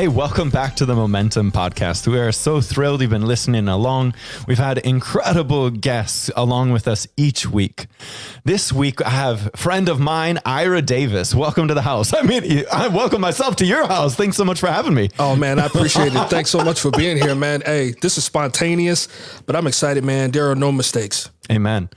Hey, welcome back to the Momentum Podcast. We are so thrilled you've been listening along. We've had incredible guests along with us each week. This week, I have a friend of mine, Ira Davis. Welcome to the house. I welcome myself to your house. Thanks so much for having me. Oh, man, I appreciate it. Thanks so much for being here, man. Hey, this is spontaneous, but I'm excited, man. There are no mistakes. Amen.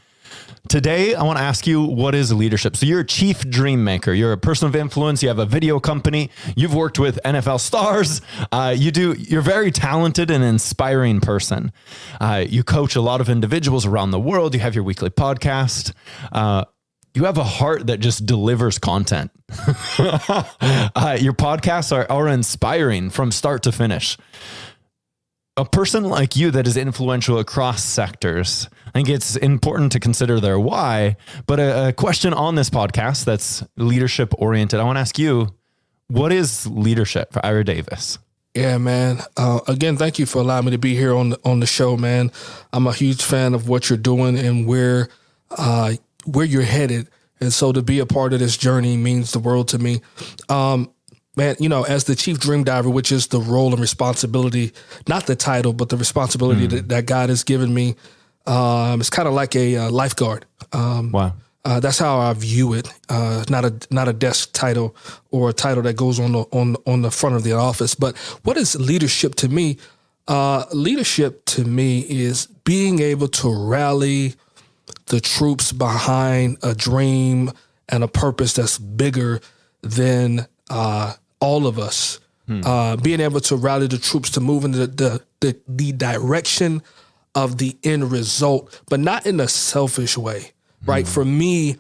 Today, I want to ask you, what is leadership? So you're a chief dream maker. You're a person of influence. You have a video company. You've worked with NFL stars. You're a very talented and inspiring person. You coach a lot of individuals around the world. You have your weekly podcast. You have a heart that just delivers content. Your podcasts are inspiring from start to finish. A person like you that is influential across sectors, I think it's important to consider their why, but a question on this podcast that's leadership oriented. I want to ask you, what is leadership for Ira Davis? Yeah, man. Again, thank you for allowing me to be here on the show, man. I'm a huge fan of what you're doing and where you're headed. And so to be a part of this journey means the world to me. Man, you know, as the chief dream diver, which is the role and responsibility, not the title, but the responsibility that God has given me, it's kind of like a lifeguard. Wow. That's how I view it. Not a desk title or a title that goes on the front of the office. But what is leadership to me? Leadership to me is being able to rally the troops behind a dream and a purpose that's bigger than all of us, being able to rally the troops to move in the direction of the end result, but not in a selfish way, right? For me,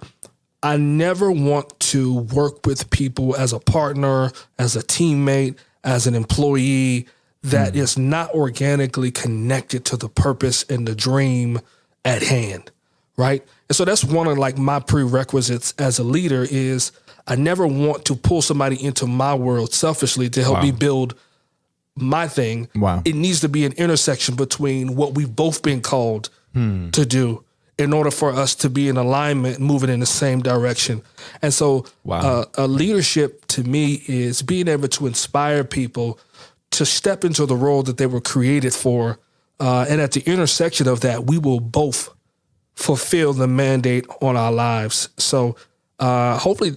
I never want to work with people as a partner, as a teammate, as an employee that is not organically connected to the purpose and the dream at hand, right? And so that's one of like my prerequisites as a leader is I never want to pull somebody into my world selfishly to help me build my thing. Wow. It needs to be an intersection between what we've both been called to do in order for us to be in alignment, moving in the same direction. And so a leadership to me is being able to inspire people to step into the role that they were created for. And at the intersection of that, we will both fulfill the mandate on our lives. So hopefully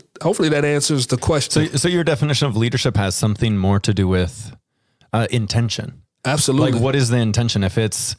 that answers the question. So your definition of leadership has something more to do with intention. Absolutely. Like, what is the intention? If it's,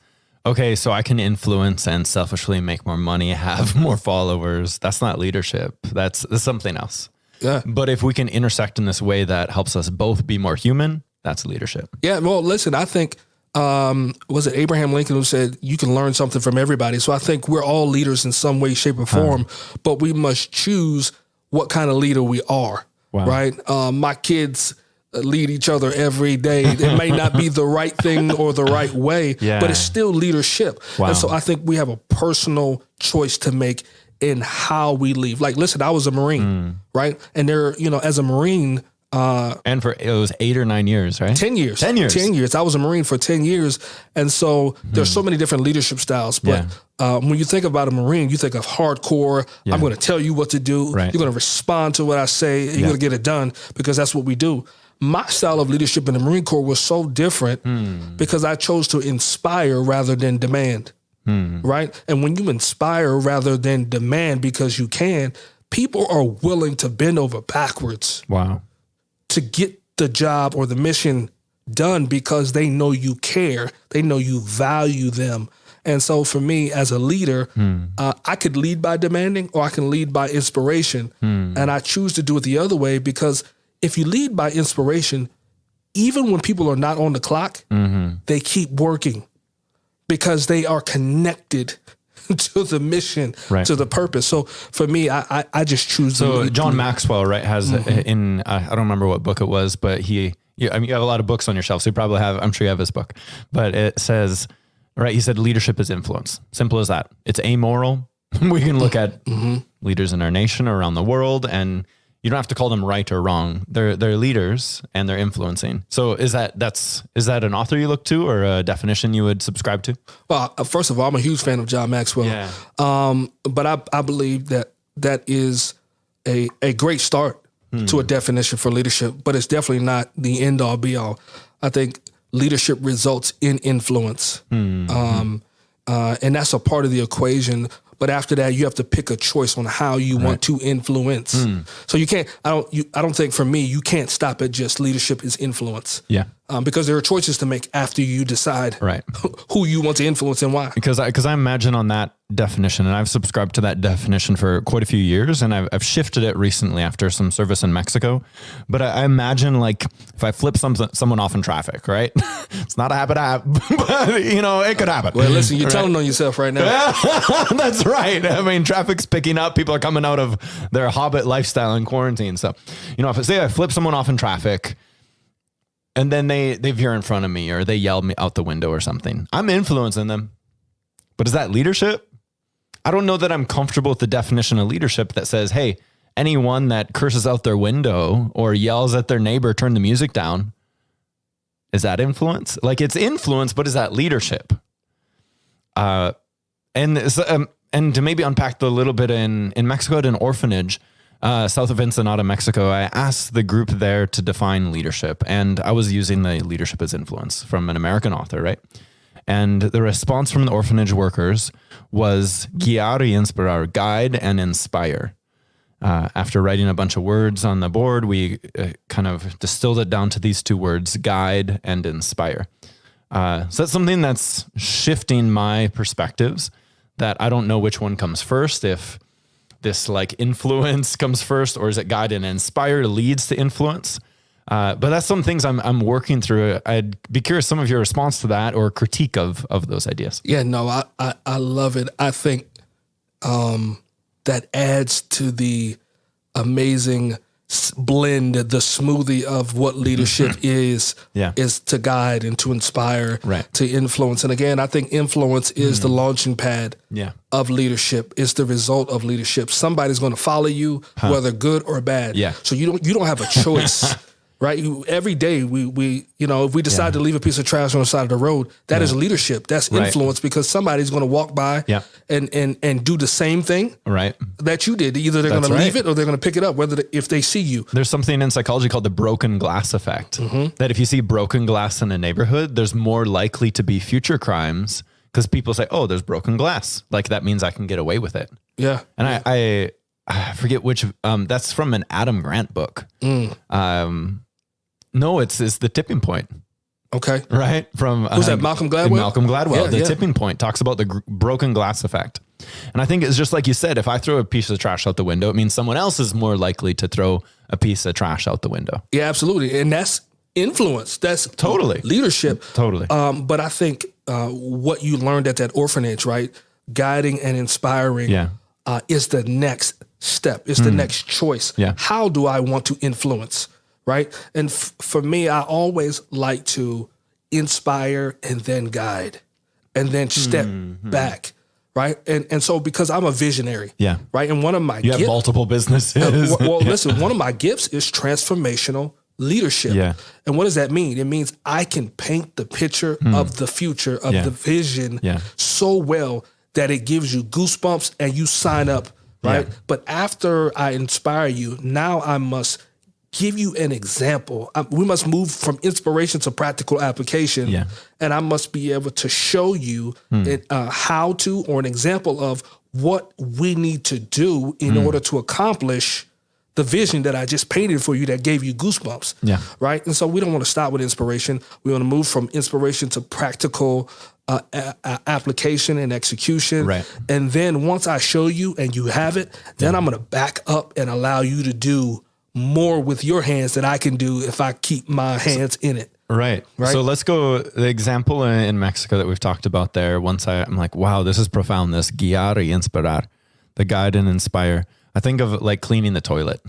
okay, so I can influence and selfishly make more money, have more followers, that's not leadership. That's something else. Yeah. But if we can intersect in this way that helps us both be more human, that's leadership. Yeah. Well, listen, I think, was it Abraham Lincoln who said you can learn something from everybody? So I think we're all leaders in some way, shape, or form, but we must choose what kind of leader we are, right? My kids lead each other every day. It may not be the right thing or the right way, but it's still leadership. Wow. And so I think we have a personal choice to make in how we lead. Like, listen, I was a Marine, right? And there, you know, as a Marine, and for it was 8 or 9 years, right? 10 years. 10 years. 10 years. I was a Marine for 10 years. And so there's so many different leadership styles. But when you think about a Marine, you think of hardcore. I'm going to tell you what to do. Right. You're going to respond to what I say. And you're going to get it done because that's what we do. My style of leadership in the Marine Corps was so different because I chose to inspire rather than demand. Right. And when you inspire rather than demand because you can, people are willing to bend over backwards. Wow. To get the job or the mission done because they know you care. They know you value them. And so for me as a leader, I could lead by demanding or I can lead by inspiration. And I choose to do it the other way because if you lead by inspiration, even when people are not on the clock, they keep working because they are connected to the mission, to the purpose. So for me, I just choose. So John Maxwell, right, has in, I don't remember what book it was, but I mean, you have a lot of books on your shelf, so you probably have, I'm sure you have his book, but it says, right, he said leadership is influence. Simple as that. It's amoral. We can look at leaders in our nation or around the world, and you don't have to call them right or wrong. They're leaders and they're influencing. So is that an author you look to or a definition you would subscribe to? Well, first of all, I'm a huge fan of John Maxwell. Yeah. But I believe that is a great start. to a definition for leadership, but it's definitely not the end all be all. I think leadership results in influence. And that's a part of the equation. But after that, you have to pick a choice on how you want to influence. So you can't, I don't think for me, you can't stop at just leadership is influence. Yeah. Because there are choices to make after you decide who you want to influence and why. Because I imagine on that definition, and I've subscribed to that definition for quite a few years, and I've shifted it recently after some service in Mexico. But I imagine like if I flip someone off in traffic, right? It's not a habit, but you know, it could happen. Well, listen, you're telling on yourself right now. That's right. I mean, traffic's picking up. People are coming out of their hobbit lifestyle in quarantine. So, you know, if I flip someone off in traffic, and then they veer in front of me or they yell me out the window or something, I'm influencing them. But is that leadership? I don't know that I'm comfortable with the definition of leadership that says, hey, anyone that curses out their window or yells at their neighbor, turn the music down. Is that influence? Like, it's influence, but is that leadership? And to maybe unpack the little bit in Mexico at an orphanage, south of Ensenada, Mexico, I asked the group there to define leadership, and I was using the leadership as influence from an American author, right? And the response from the orphanage workers was guiar y inspirar, guide and inspire. After writing a bunch of words on the board, we kind of distilled it down to these two words, guide and inspire. So that's something that's shifting my perspectives, that I don't know which one comes first, if this like influence comes first, or is it guide and inspire leads to influence? But that's some things I'm working through. I'd be curious some of your response to that or critique of those ideas. Yeah, no, I love it. I think that adds to the amazing blend, the smoothie of what leadership is to guide and to inspire, to influence. And again, I think influence is the launching pad of leadership. It's the result of leadership. Somebody's going to follow you, whether good or bad. So you don't have a choice. Right. Every day we if we decide to leave a piece of trash on the side of the road, that is leadership. That's influence, because somebody's going to walk by and do the same thing that you did. Either they're going to leave it or they're going to pick it up, if they see you. There's something in psychology called the broken glass effect, that if you see broken glass in a neighborhood, there's more likely to be future crimes, because people say, oh, there's broken glass. Like, that means I can get away with it. Yeah. And I forget which, that's from an Adam Grant book. No, it's The Tipping Point. Okay. Right? From who's that? Malcolm Gladwell? Malcolm Gladwell. The Tipping Point talks about the broken glass effect. And I think it's just like you said, if I throw a piece of trash out the window, it means someone else is more likely to throw a piece of trash out the window. Yeah, absolutely. And that's influence. That's totally leadership. Totally. But I think what you learned at that orphanage, right? Guiding and inspiring is the next step. It's the next choice. Yeah. How do I want to influence? Right. And for me, I always like to inspire and then guide and then step back. Right. And so because I'm a visionary. Yeah. Right. And one of my You have multiple businesses. Listen, one of my gifts is transformational leadership. Yeah. And what does that mean? It means I can paint the picture of the future, of the vision so well that it gives you goosebumps and you sign up. Right. Yeah. But after I inspire you, now I must give you an example. We must move from inspiration to practical application. Yeah. And I must be able to show you how to, or an example of what we need to do in order to accomplish the vision that I just painted for you that gave you goosebumps. Yeah. Right. And so we don't want to stop with inspiration. We want to move from inspiration to practical application and execution. Right. And then once I show you and you have it, then I'm going to back up and allow you to do more with your hands than I can do if I keep my hands in it. Right. So let's go, the example in Mexico that we've talked about there. Once I'm like, wow, this is profound. This guiar y inspirar, the guide and inspire. I think of like cleaning the toilet.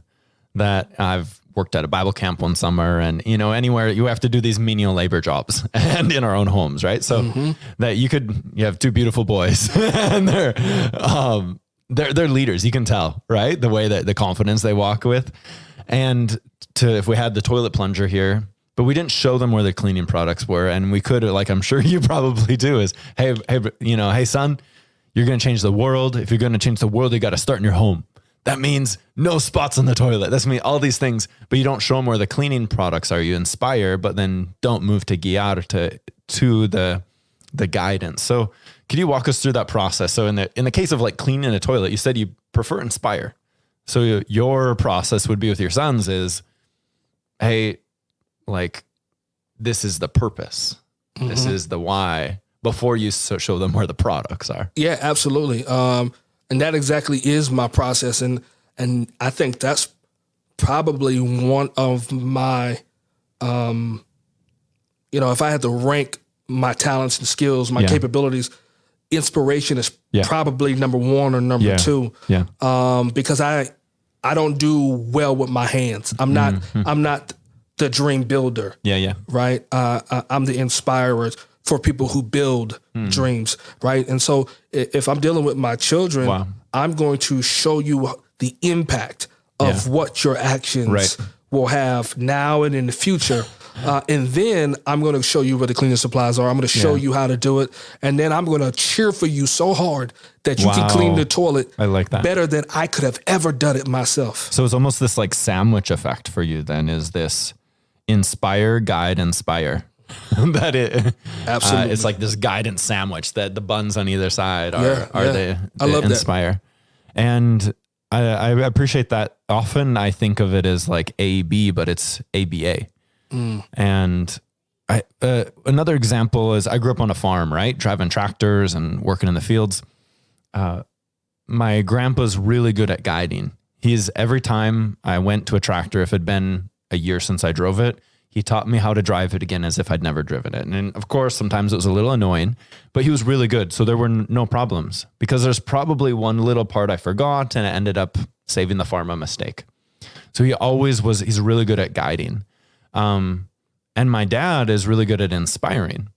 That I've worked at a Bible camp one summer, and anywhere you have to do these menial labor jobs and in our own homes. Right. So that you have two beautiful boys and they're leaders. You can tell, right? The way that the confidence they walk with. And if we had the toilet plunger here, but we didn't show them where the cleaning products were. And we could, like I'm sure you probably do, is, hey, son, you're going to change the world. If you're going to change the world, you got to start in your home. that means no spots on the toilet. That's mean all these things, but you don't show them where the cleaning products are. You inspire, but then don't move to guiar to the guidance. So could you walk us through that process? So in the case of like cleaning a toilet, you said you prefer inspire. So your process would be with your sons is, hey, like this is the purpose. This is the why before you show them where the products are. Yeah, absolutely. And that exactly is my process. And I think that's probably one of my, if I had to rank my talents and skills, my capabilities, inspiration is probably number one or number two. Yeah. Because I don't do well with my hands. I'm not the dream builder. Yeah. Right. I'm the inspirer for people who build dreams. Right. And so if I'm dealing with my children, I'm going to show you the impact of what your actions will have now and in the future. And then I'm going to show you where the cleaning supplies are. I'm going to show you how to do it. And then I'm going to cheer for you so hard that you can clean the toilet I like that. better than I could have ever done it myself. So it's almost this like sandwich effect for you then, is this inspire, guide, inspire. That it Absolutely. it's like this guidance sandwich that the buns on either side are the I love inspire. that. And I appreciate that. Often I think of it as like AB, but it's ABA. And another example is I grew up on a farm, right? Driving tractors and working in the fields. My grandpa's really good at guiding. Every time I went to a tractor, if it had been a year since I drove it, he taught me how to drive it again as if I'd never driven it. And of course, sometimes it was a little annoying, but he was really good. So there were no problems because there's probably one little part I forgot and it ended up saving the farm a mistake. So he's really good at guiding. And my dad is really good at inspiring.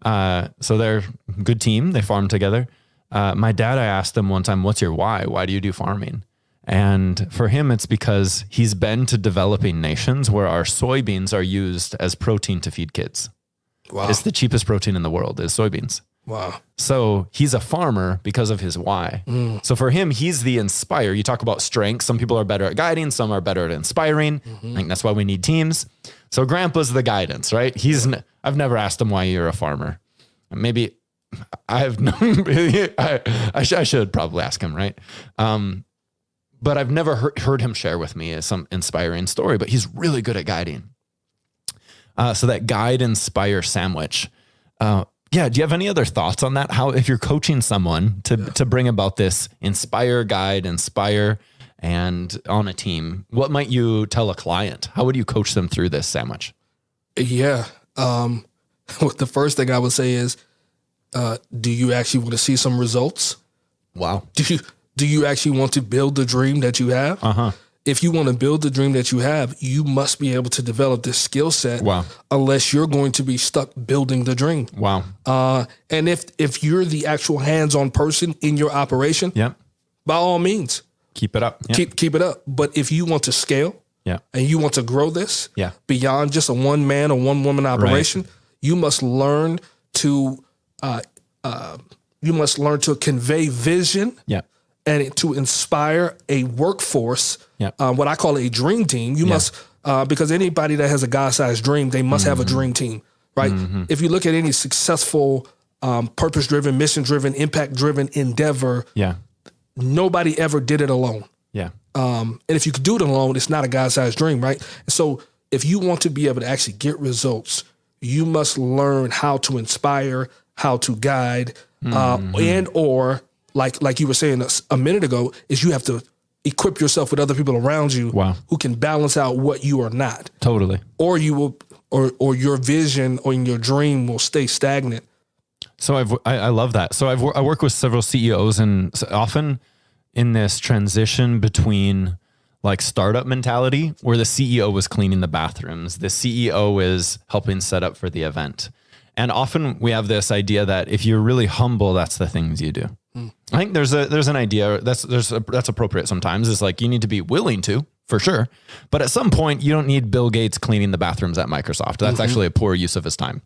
So they're a good team. They farm together. My dad, I asked him one time, what's your why? Why do you do farming? And for him, it's because he's been to developing nations where our soybeans are used as protein to feed kids. Wow. It's the cheapest protein in the world is soybeans. Wow. So he's a farmer because of his why. So for him, he's the inspire. You talk about strengths. Some people are better at guiding. Some are better at inspiring. I think that's why we need teams. So grandpa's the guidance, right? I've never asked him why you're a farmer. Maybe I have no, I should probably ask him, right? But I've never heard him share with me some inspiring story, but he's really good at guiding. So that guide inspire sandwich. Do you have any other thoughts on that? How, if you're coaching someone to bring about this inspire, guide, inspire, and on a team, what might you tell a client? How would you coach them through this sandwich? Yeah. The first thing I would say is, do you actually want to see some results? Wow. Do you actually want to build the dream that you have? If you want to build the dream that you have, you must be able to develop this skill set. Wow. Unless you're going to be stuck building the dream. Wow. And if you're the actual hands-on person in your operation, by all means, keep it up. Keep it up. But if you want to scale, and you want to grow this, beyond just a one man or one woman operation, you must learn to convey vision. And to inspire a workforce, what I call a dream team. You must, because anybody that has a God-sized dream, they must have a dream team, right? If you look at any successful, purpose-driven, mission-driven, impact-driven endeavor, nobody ever did it alone. And if you could do it alone, it's not a God-sized dream, right? So if you want to be able to actually get results, you must learn how to inspire, how to guide, and or like you were saying a minute ago, is you have to equip yourself with other people around you who can balance out what you are not. Totally. Or you will, or your vision or your dream will stay stagnant. So I love that. So I work with several CEOs, and often in this transition between like startup mentality where the CEO was cleaning the bathrooms, the CEO is helping set up for the event. And often we have this idea that if you're really humble, that's the things you do. I think there's an idea that's appropriate sometimes. It's like you need to be willing to, for sure. But at some point, you don't need Bill Gates cleaning the bathrooms at Microsoft. That's actually a poor use of his time.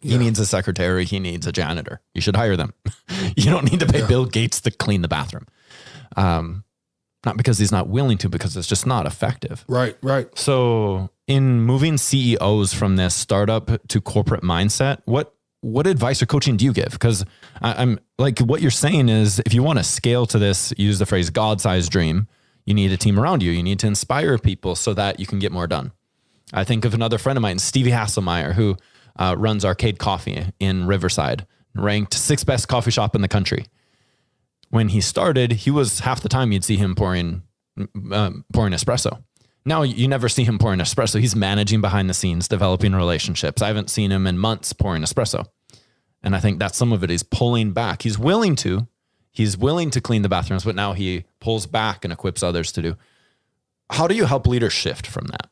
He needs a secretary. He needs a janitor. You should hire them. You don't need to pay Bill Gates to clean the bathroom. not because he's not willing to, because it's just not effective. Right. So in moving CEOs from this startup to corporate mindset, what advice or coaching do you give? Because I'm like, what you're saying is, if you want to scale to this, use the phrase God-sized dream, you need a team around you. You need to inspire people so that you can get more done. I think of another friend of mine, Stevie Hasselmeyer, who runs Arcade Coffee in Riverside, ranked 6th best coffee shop in the country. When he started, he was half the time you'd see him pouring espresso. Now you never see him pouring espresso. He's managing behind the scenes, developing relationships. I haven't seen him in months pouring espresso. And I think that's some of it. He's pulling back. He's willing to clean the bathrooms, but now he pulls back and equips others to do. How do you help leaders shift from that?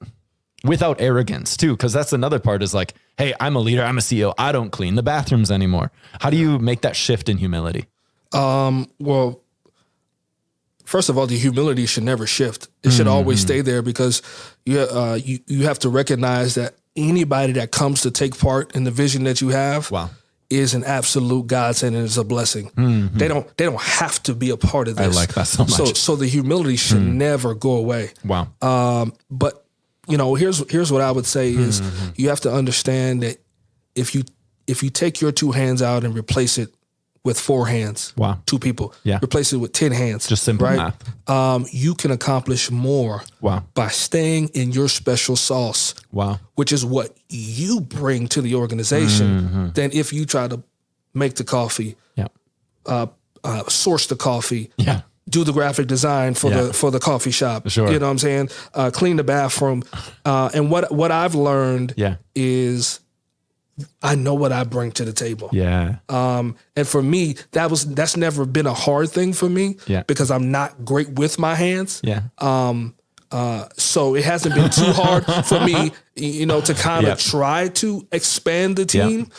Without arrogance too, because that's another part is like, hey, I'm a leader, I'm a CEO, I don't clean the bathrooms anymore. How do you make that shift in humility? Well, first of all, the humility should never shift. It should always stay there, because you have to recognize that anybody that comes to take part in the vision that you have is an absolute godsend and is a blessing. They don't have to be a part of this. I like that so much. So the humility should never go away. Wow. But here's what I would say is you have to understand that if you take your 2 hands out and replace it with 4 hands, 2 people, replace it with 10 hands, just simple math. You can accomplish more by staying in your special sauce, which is what you bring to the organization, than if you try to make the coffee, source the coffee, do the graphic design for the coffee shop. Sure. You know what I'm saying? Clean the bathroom. And what I've learned is I know what I bring to the table. Yeah. And for me, that's never been a hard thing for me because I'm not great with my hands. Yeah. So it hasn't been too hard for me, to kind of try to expand the team,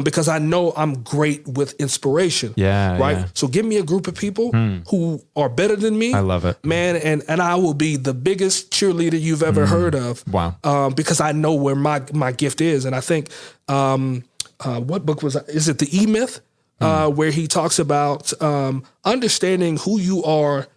because I know I'm great with inspiration. Yeah. Right. Yeah. So give me a group of people who are better than me. I love it, man. And I will be the biggest cheerleader you've ever heard of. Wow. Because I know where my gift is. And I think, what book was that? Is it the E-Myth? Where he talks about, understanding who you are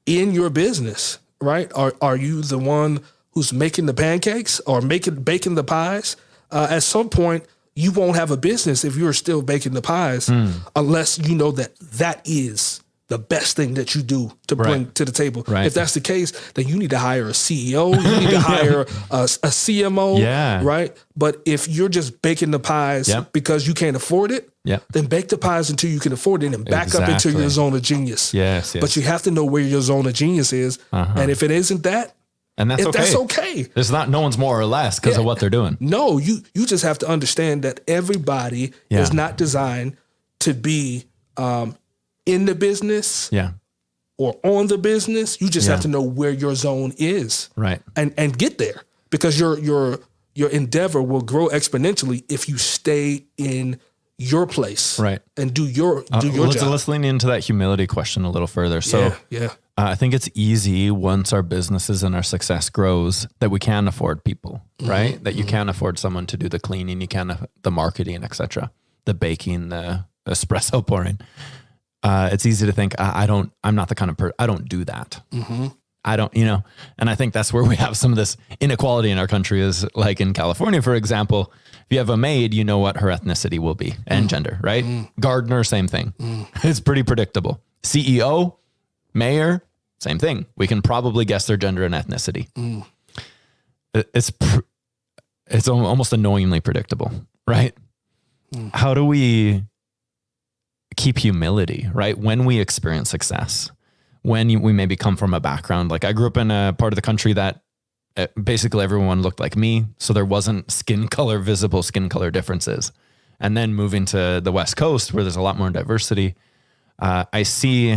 in your business. Right? Are you the one who's making the pancakes or baking the pies? At some point, you won't have a business if you're still baking the pies, unless you know that is the best thing that you do to bring to the table. Right. If that's the case, then you need to hire a CEO, you need to hire a CMO, right? But if you're just baking the pies because you can't afford it, then bake the pies until you can afford it and back up into your zone of genius. Yes. But you have to know where your zone of genius is. And if it isn't that, and that's okay. That's okay. There's no one's more or less because of what they're doing. No, you just have to understand that everybody is not designed to be in the business or on the business. You just have to know where your zone is. Right. And get there, because your endeavor will grow exponentially if you stay in your place, right, and do your job. Let's lean into that humility question a little further. So, I think it's easy once our businesses and our success grows that we can afford people, right? That you can afford someone to do the cleaning, you can the marketing, etc., the baking, the espresso pouring. It's easy to think I'm not the kind of person. I don't do that. I don't, and I think that's where we have some of this inequality in our country is like in California, for example, if you have a maid, you know what her ethnicity will be and gender, right? Gardener, same thing. It's pretty predictable. CEO, mayor, same thing. We can probably guess their gender and ethnicity. It's almost annoyingly predictable, right? How do we keep humility, right? When we experience success, when we maybe come from a background, like I grew up in a part of the country that basically everyone looked like me. So there wasn't visible skin color differences. And then moving to the West Coast where there's a lot more diversity, I see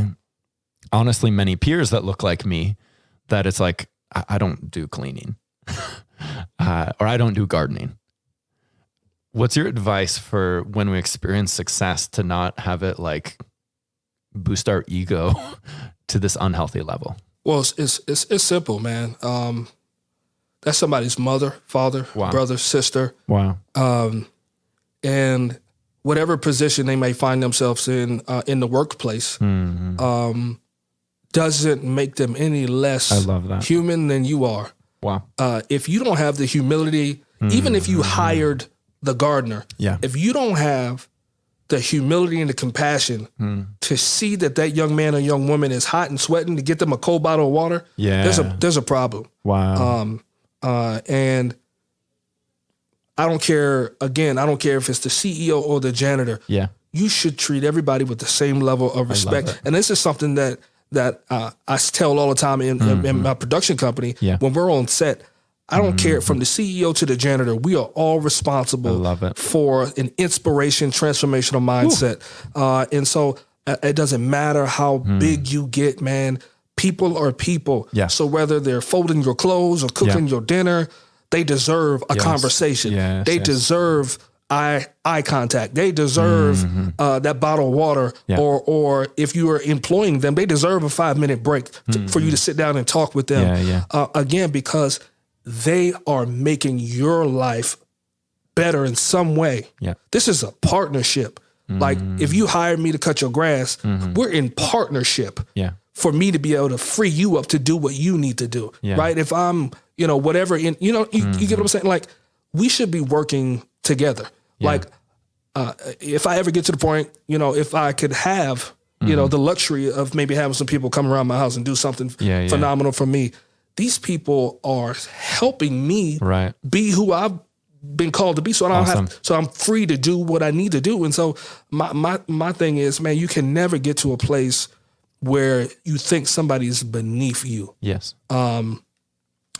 honestly many peers that look like me that it's like, I don't do cleaning or I don't do gardening. What's your advice for when we experience success to not have it like boost our ego to this unhealthy level? Well, it's simple, man. That's somebody's mother, father, brother, sister. Wow. And whatever position they may find themselves in the workplace, doesn't make them any less I love that. human than you are. Wow. If you don't have the humility, even if you hired the gardener, Yeah. if you don't have the humility and the compassion to see that young man or young woman is hot and sweating, to get them a cold bottle of water, Yeah. there's a problem. Wow. And I don't care if it's the CEO or the janitor. Yeah. You should treat everybody with the same level of respect. it. And this is something that I tell all the time in my production company. Yeah. When we're on set, I don't care, from the CEO to the janitor, we are all responsible love it. for an inspiration, transformational mindset. And so it doesn't matter how big you get, man. People are people. Yeah. So whether they're folding your clothes or cooking Yeah. your dinner, they deserve a conversation. Yes, They yes. deserve eye contact. They deserve that bottle of water, Yeah. or if you are employing them, they deserve a 5-minute break for you to sit down and talk with them. Yeah. Again, because they are making your life better in some way. Yeah. This is a partnership. Like if you hired me to cut your grass, we're in partnership Yeah. for me to be able to free you up to do what you need to do. Yeah. Right. If I'm, whatever, you get what I'm saying? Like, we should be working together. Yeah. Like, if I ever get to the point, if I could have, the luxury of maybe having some people come around my house and do something Yeah. phenomenal for me, these people are helping me Right. be who I've been called to be. So I don't Awesome. so I'm free to do what I need to do. And so my thing is, man, you can never get to a place where you think somebody's beneath you, Yes.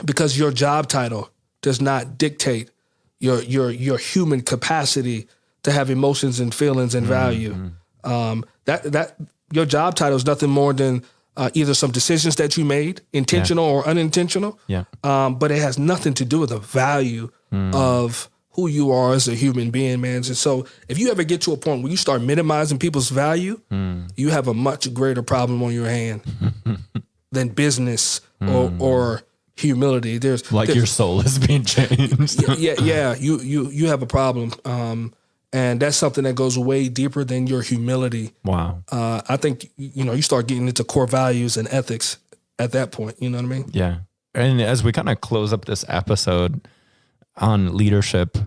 because your job title does not dictate your human capacity to have emotions and feelings and value. That your job title is nothing more than either some decisions that you made, intentional or unintentional. Yeah. But it has nothing to do with the value of who you are as a human being, man. And so if you ever get to a point where you start minimizing people's value, you have a much greater problem on your hand than business or humility. There's Your soul is being changed. you have a problem. And that's something that goes way deeper than your humility. Wow. I think, you start getting into core values and ethics at that point. You know what I mean? Yeah. And as we kind of close up this episode on leadership,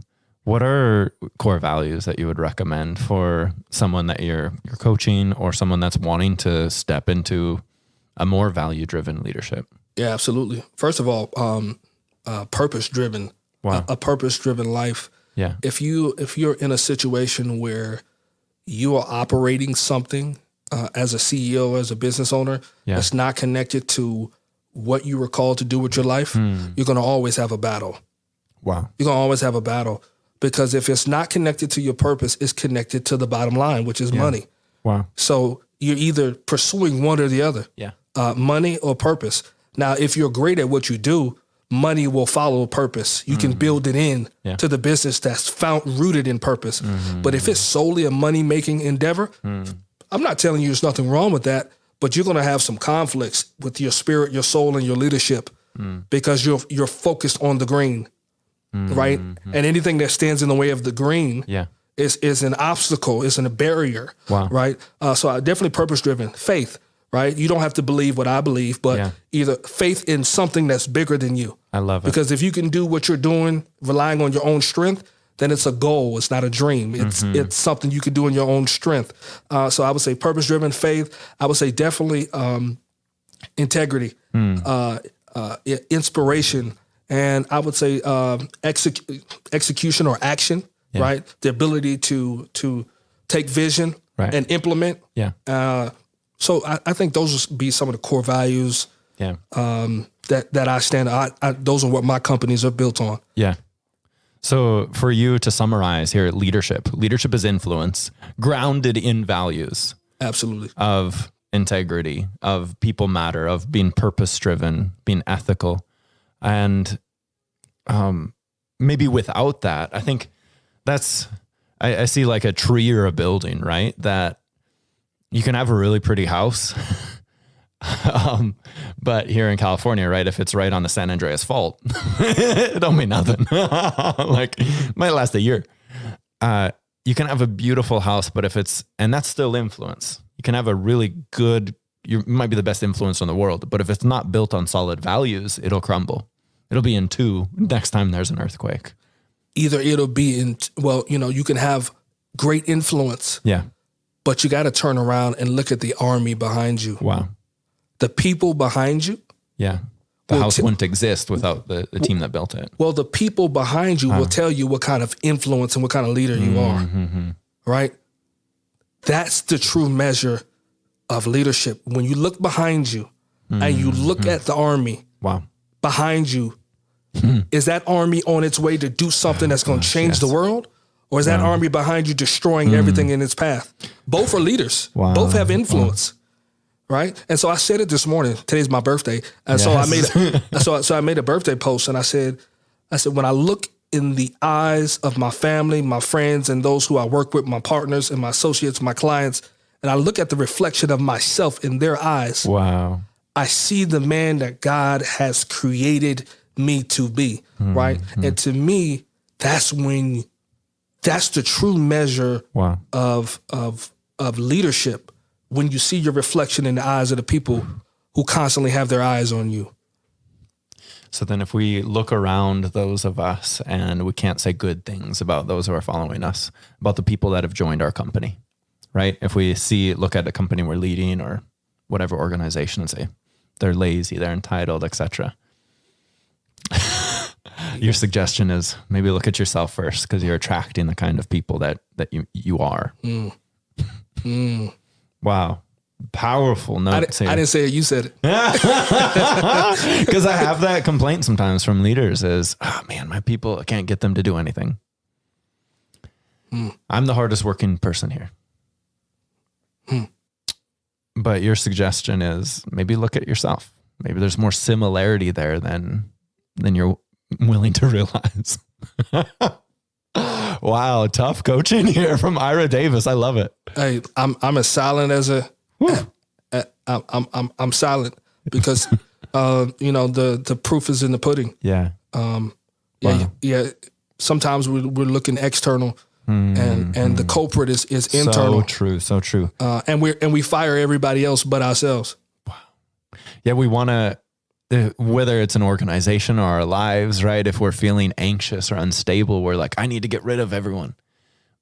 what are core values that you would recommend for someone that you're coaching or someone that's wanting to step into a more value-driven leadership? Yeah, absolutely. First of all, purpose-driven, Wow. a purpose-driven life. Yeah. If you're in a situation where you are operating something as a CEO, as a business owner, that's not connected to what you were called to do with your life, you're going to always have a battle. Wow. You're going to always have a battle, because if it's not connected to your purpose, it's connected to the bottom line, which is money. Wow. So you're either pursuing one or the other, Yeah. money or purpose. Now, if you're great at what you do, money will follow purpose. You can build it in to the business that's rooted in purpose. But if it's solely a money-making endeavor, I'm not telling you there's nothing wrong with that, but you're going to have some conflicts with your spirit, your soul, and your leadership because you're focused on the green, right? And anything that stands in the way of the green is an obstacle, is a barrier, Wow. right? So I definitely purpose-driven. Faith, right? You don't have to believe what I believe, but either faith in something that's bigger than you. I love it. Because if you can do what you're doing, relying on your own strength, then it's a goal. It's not a dream. It's something you can do in your own strength. So I would say purpose-driven, faith. I would say definitely integrity, inspiration, and I would say execution or action. Right, the ability to take vision and implement. Yeah. So I think those would be some of the core values. Yeah. That I stand. Those are what my companies are built on. Yeah. So for you to summarize here, leadership is influence grounded in values. Absolutely. Of integrity, of people matter, of being purpose driven, being ethical. And maybe without that, I think I see like a tree or a building, right? That you can have a really pretty house. But here in California, right, if it's right on the San Andreas Fault, it don't mean nothing. Like, might last a year. You can have a beautiful house, but and that's still influence. You can have a really good, you might be the best influence in the world, but if it's not built on solid values, it'll crumble. It'll be in two next time there's an earthquake. Either it'll be in, well, you can have great influence, Yeah. but you got to turn around and look at the army behind you. Wow. The people behind you. Yeah. The Well, house wouldn't exist without the team that built it. Well, the people behind you will tell you what kind of influence and what kind of leader you are, right? That's the true measure of leadership. When you look behind you and you look at the army Wow. behind you, is that army on its way to do something that's going to change the world? Or is that army behind you destroying everything in its path? Both are leaders. Wow. Both have influence. Right. And so I said it this morning. Today's my birthday. And so I made a birthday post, and I said, when I look in the eyes of my family, my friends, and those who I work with, my partners and my associates, my clients, and I look at the reflection of myself in their eyes, Wow. I see the man that God has created me to be. Right. And to me, that's the true measure Wow. of leadership, when you see your reflection in the eyes of the people who constantly have their eyes on you. So then if we look around those of us and we can't say good things about those who are following us, about the people that have joined our company, right? If we look at a company we're leading or whatever organization and say they're lazy, they're entitled, etc. Your suggestion is maybe look at yourself first, because you're attracting the kind of people that you are. Wow. Powerful note. I didn't say it, you said it. Because I have that complaint sometimes from leaders is, oh man, my people, I can't get them to do anything. I'm the hardest working person here. But your suggestion is maybe look at yourself. Maybe there's more similarity there than you're willing to realize. Wow, tough coaching here from Ira Davis. I love it. Hey, I'm as silent as I'm silent because the proof is in the pudding. Yeah. Yeah. Sometimes we're looking external, and the culprit is internal. So true. And we fire everybody else but ourselves. Yeah, we want to, whether it's an organization or our lives, right? If we're feeling anxious or unstable, we're like, I need to get rid of everyone.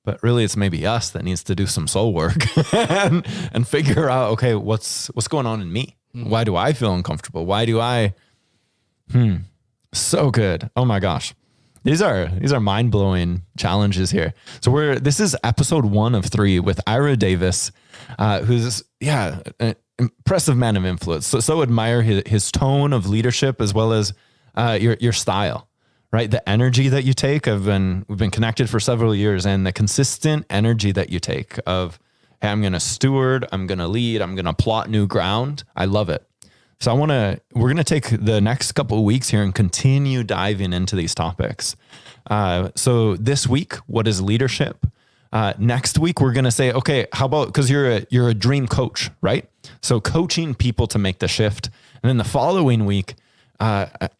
But really, it's maybe us that needs to do some soul work and figure out, okay, what's going on in me? Why do I feel uncomfortable? Why do I? So good. Oh my gosh. These are mind-blowing challenges here. So this is episode 1 of 3 with Ira Davis, who's an impressive man of influence. So admire his tone of leadership as well as your style, right? The energy that you take. We've been connected for several years, and the consistent energy that you take of, hey, I'm going to steward, I'm going to lead, I'm going to plot new ground. I love it. So we're going to take the next couple of weeks here and continue diving into these topics. So this week, what is leadership? Next week, we're going to say, okay, how about, because you're a dream coach, right? So coaching people to make the shift. And then the following week, it's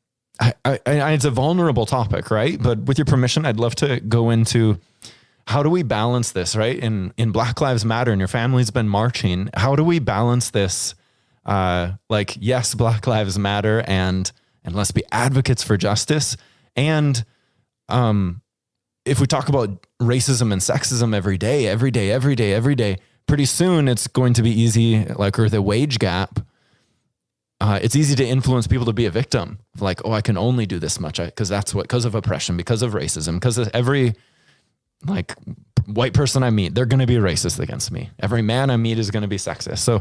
a vulnerable topic, right? But with your permission, I'd love to go into how do we balance this, right? In Black Lives Matter, and your family's been marching. How do we balance this? Yes, Black Lives Matter, and let's be advocates for justice. And if we talk about racism and sexism every day, pretty soon it's going to be easy, or the wage gap. It's easy to influence people to be a victim. I can only do this much because of oppression, because of racism, because of every white person I meet, they're going to be racist against me. Every man I meet is going to be sexist. So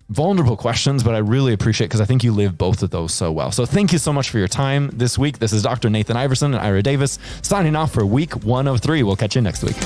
vulnerable questions, but I really appreciate, because I think you live both of those so well. So thank you so much for your time this week. This is Dr. Nathan Iverson and Ira Davis signing off for week 1 of 3. We'll catch you next week.